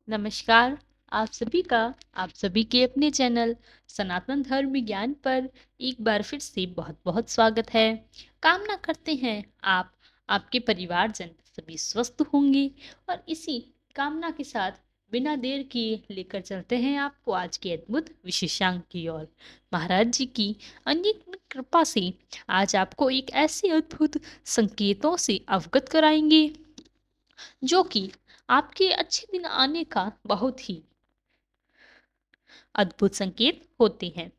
नमस्कार। आप सभी का आप सभी के अपने चैनल सनातन धर्म विज्ञान पर एक बार फिर से बहुत बहुत स्वागत है। कामना करते हैं आप आपके परिवारजन सभी स्वस्थ होंगे और इसी कामना के साथ बिना देर किए लेकर चलते हैं आपको आज के अद्भुत विशेषांक की ओर। महाराज जी की अनेक कृपा से आज आपको एक ऐसे अद्भुत संकेतों से अवगत कराएंगे जो कि आपके अच्छे दिन आने का बहुत ही अद्भुत संकेत होते हैं।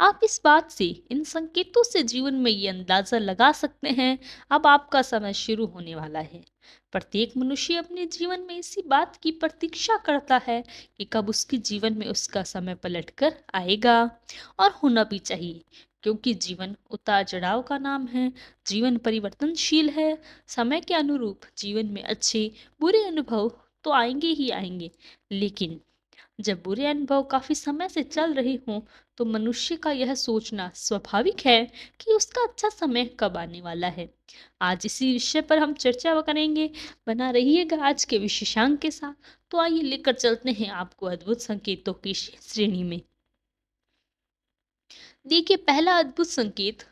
आप इस बात से इन संकेतों से जीवन में ये अंदाजा लगा सकते हैं अब आपका समय शुरू होने वाला है। प्रत्येक मनुष्य अपने जीवन में इसी बात की प्रतीक्षा करता है कि कब उसके जीवन में उसका समय पलटकर आएगा, और होना भी चाहिए, क्योंकि जीवन उतार चढ़ाव का नाम है। जीवन परिवर्तनशील है। समय के अनुरूप जीवन में अच्छे बुरे अनुभव तो आएंगे ही आएंगे, लेकिन जब बुरे अनुभव काफी समय से चल रहे हों तो मनुष्य का यह सोचना स्वाभाविक है कि उसका अच्छा समय कब आने वाला है। आज इसी विषय पर हम चर्चा करेंगे। बना रहिएगा आज के विशेषांक के साथ। तो आइए लेकर चलते हैं आपको अद्भुत संकेतों की श्रेणी में। देखिए, पहला अद्भुत संकेत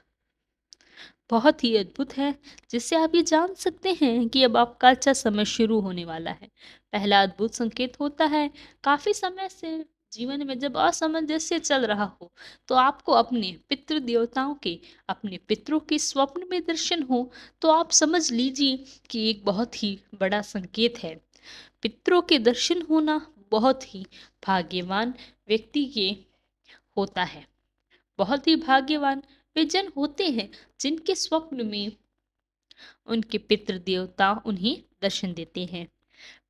बहुत ही अद्भुत है, जिससे आप ये जान सकते हैं कि अब आपका अच्छा समय शुरू होने वाला है। पहला अद्भुत संकेत होता है, काफ़ी समय से जीवन में जब असामंजस्य चल रहा हो, तो आपको अपने पितृ देवताओं के, अपने पितरों के स्वप्न में दर्शन हो, तो आप समझ लीजिए कि एक बहुत ही बड़ा संकेत है। पितरों के दर्शन होना बहुत ही भाग्यवान व्यक्ति के होता है। बहुत ही भाग्यवान वे जन होते हैं जिनके स्वप्न में उनके पितृ देवता उन्हें दर्शन देते हैं।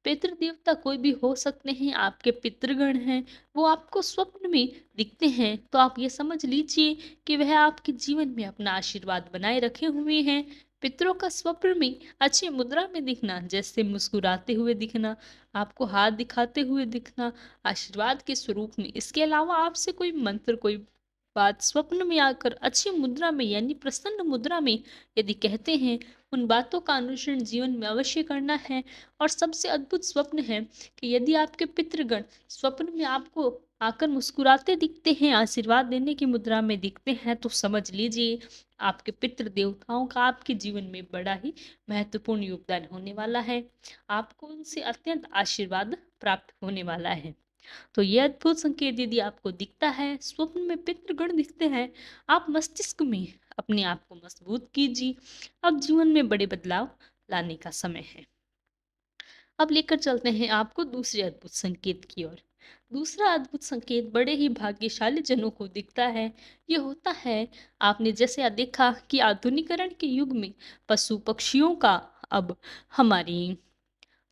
पितृ देवता कोई भी हो सकते हैं, आपके पितृगण हैं, वो आपको स्वप्न में दिखते हैं, तो आप ये समझ लीजिए कि वह आपके जीवन में अपना आशीर्वाद बनाए रखे हुए हैं। पितरों का स्वप्न में अच्छी मुद्रा में दिखना, जैसे मुस्कुराते हुए दिखना, आपको हाथ दिखाते हुए दिखना, आशीर्वाद के स्वरूप में। इसके अलावा आपसे कोई मंत्र, कोई बात स्वप्न में आकर अच्छी मुद्रा में यानी प्रसन्न मुद्रा में यदि कहते हैं, उन बातों का अनुसरण जीवन में अवश्य करना है। और सबसे अद्भुत स्वप्न है कि यदि आपके पितृगण स्वप्न में आपको आकर मुस्कुराते दिखते हैं, आशीर्वाद देने की मुद्रा में दिखते हैं, तो समझ लीजिए आपके पितृ देवताओं का आपके जीवन में बड़ा ही महत्वपूर्ण योगदान होने वाला है। आपको उनसे अत्यंत आशीर्वाद प्राप्त होने वाला है। तो ये अद्भुत संकेत यदि आपको दिखता है, स्वप्न में पितृगण दिखते हैं, आप मस्तिष्क में अपने आप को मजबूत कीजिए। अब जीवन में बड़े बदलाव लाने का समय है। अब लेकर चलते हैं आपको दूसरे अद्भुत संकेत की ओर। दूसरा अद्भुत संकेत बड़े ही भाग्यशाली जनों को दिखता है। ये होता है, आपने जैसे देखा कि आधुनिकरण के युग में पशु पक्षियों का अब हमारी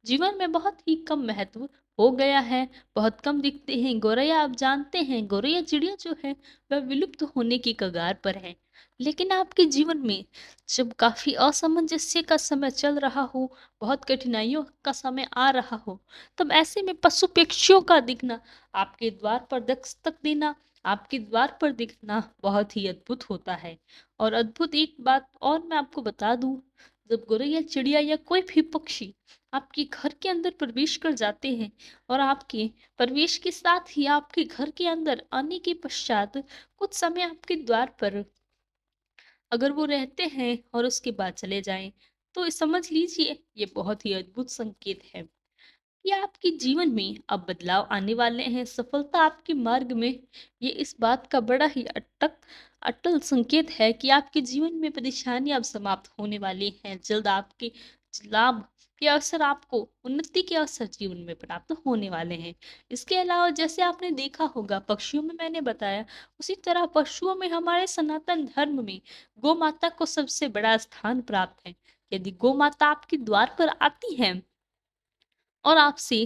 जीवन में बहुत ही कम महत्व हो गया है। बहुत कम दिखते हैं। गौरैया, आप जानते हैं गौरैया चिड़िया जो है वह विलुप्त होने की कगार पर है। लेकिन आपके जीवन में जब काफी असामंजस्य का समय चल रहा हो, बहुत कठिनाइयों का समय आ रहा हो, तब ऐसे में पशु पक्षियों का दिखना, आपके द्वार पर दस्तक देना, आपके द्वार पर दिखना बहुत ही अद्भुत होता है। और अद्भुत एक बात और मैं आपको बता दूं, जब गौरैया चिड़िया या कोई भी पक्षी आपके घर के अंदर प्रवेश कर जाते हैं, और आपके प्रवेश के साथ ही आपके घर के अंदर आने के पश्चात कुछ समय आपके द्वार पर अगर वो रहते हैं और उसके बाद चले जाएं, तो समझ लीजिए ये बहुत ही अद्भुत संकेत है कि आपके जीवन में अब बदलाव आने वाले हैं, सफलता आपके मार्ग में। ये इस बात का बड़ा ही अटक अटल संकेत है कि आपके जीवन में परेशानियां अब समाप्त होने वाली हैं। जल्द आपके लाभ के अवसर, आपको उन्नति के अवसर जीवन में प्राप्त होने वाले हैं। इसके अलावा जैसे आपने देखा होगा पक्षियों में मैंने बताया, उसी तरह पशुओं में हमारे सनातन धर्म में गौ माता को सबसे बड़ा स्थान प्राप्त है। यदि गौ माता आपके द्वार पर आती है और आपसे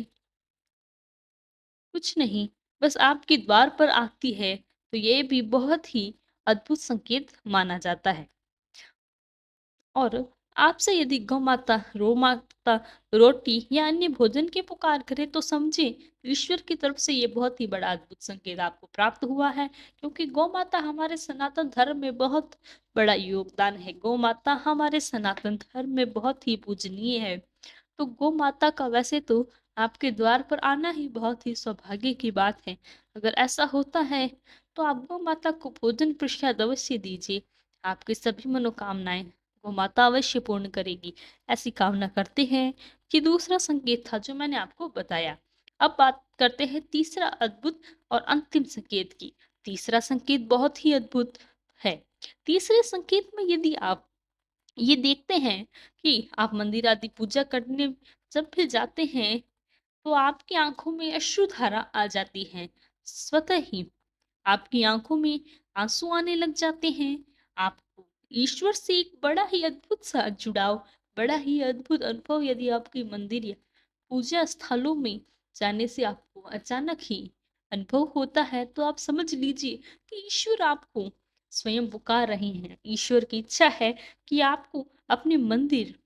कुछ नहीं, बस आपके द्वार पर आती है, तो ये भी बहुत ही अद्भुत संकेत माना जाता है। और आपसे यदि गौ माता, रो माता रोटी या अन्य भोजन की पुकार करे, तो समझे ईश्वर की तरफ से ये बहुत ही बड़ा अद्भुत संकेत आपको प्राप्त हुआ है, क्योंकि गौ माता हमारे सनातन धर्म में बहुत बड़ा योगदान है। गौ माता हमारे सनातन धर्म में बहुत ही पूजनीय है। तो गौ माता का वैसे तो आपके द्वार पर आना ही बहुत ही सौभाग्य की बात है। अगर ऐसा होता है, तो आप गौ माता को भोजन प्रसाद अवश्य दीजिए। आपकी सभी मनोकामनाएँ गौ माता अवश्य पूर्ण करेगी। ऐसी कामना करते हैं। कि दूसरा संकेत था जो मैंने आपको बताया। अब बात करते हैं तीसरा अद्भुत और अंतिम संकेत की। तीसरा संकेत बहुत ही अद्भुत है। तीसरे संकेत में यदि आप ये देखते हैं कि आप मंदिर आदि पूजा करने जब भी जाते हैं, तो आपकी आँखों में अश्रुधारा आ जाती है। स्वतः ही आपकी आँखों में आँसू आने लग जाते हैं। आपको ईश्वर से एक बड़ा ही अद्भुत-सा जुड़ाव, बड़ा ही अद्भुत अनुभव यदि आपके मंदिर या पूजा स्थलों में जाने से आपको अचानक ही अनुभव होता है, तो आप समझ लीजिए कि ईश्वर आपको स्वयं पुकार रहे हैं। ईश्वर की इच्छा है कि आपको अपने मंदिर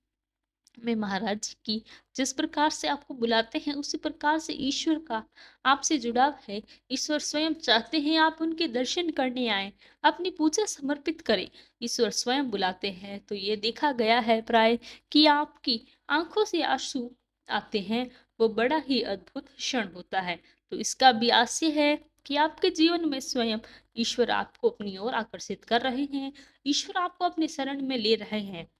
में महाराज जी की जिस प्रकार से आपको बुलाते हैं, उसी प्रकार से ईश्वर का आपसे जुड़ाव है। ईश्वर स्वयं चाहते हैं आप उनके दर्शन करने आएँ, अपनी पूजा समर्पित करें। ईश्वर स्वयं बुलाते हैं, तो ये देखा गया है प्राय कि आपकी आँखों से आँसू आते हैं, वो बड़ा ही अद्भुत क्षण होता है। तो इसका भी आशय है कि आपके जीवन में स्वयं ईश्वर आपको अपनी ओर आकर्षित कर रहे हैं, ईश्वर आपको अपनी शरण में ले रहे हैं।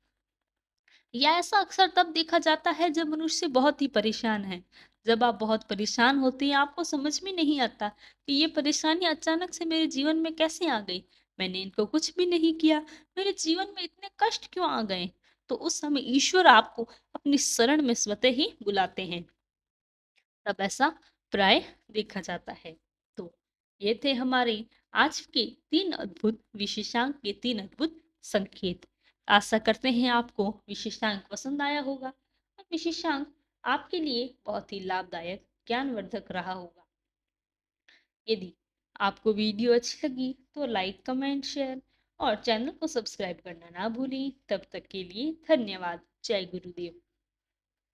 या ऐसा अक्सर तब देखा जाता है जब मनुष्य बहुत ही परेशान है। जब आप बहुत परेशान होते हैं, आपको समझ में नहीं आता कि ये परेशानी अचानक से मेरे जीवन में कैसे आ गई। मैंने इनको कुछ भी नहीं किया, मेरे जीवन में इतने कष्ट क्यों आ गए। तो उस समय ईश्वर आपको अपनी शरण में स्वतः ही बुलाते हैं। तब ऐसा प्राय देखा जाता है। तो ये थे हमारे आज के 3 अद्भुत विशेषांक के 3 अद्भुत संकेत। आशा करते हैं आपको विशेषांक पसंद आया होगा और विशेषांक आपके लिए बहुत ही लाभदायक, ज्ञानवर्धक रहा होगा। यदि आपको वीडियो अच्छी लगी तो लाइक, कमेंट, शेयर और चैनल को सब्सक्राइब करना ना भूलें। तब तक के लिए धन्यवाद। जय गुरुदेव।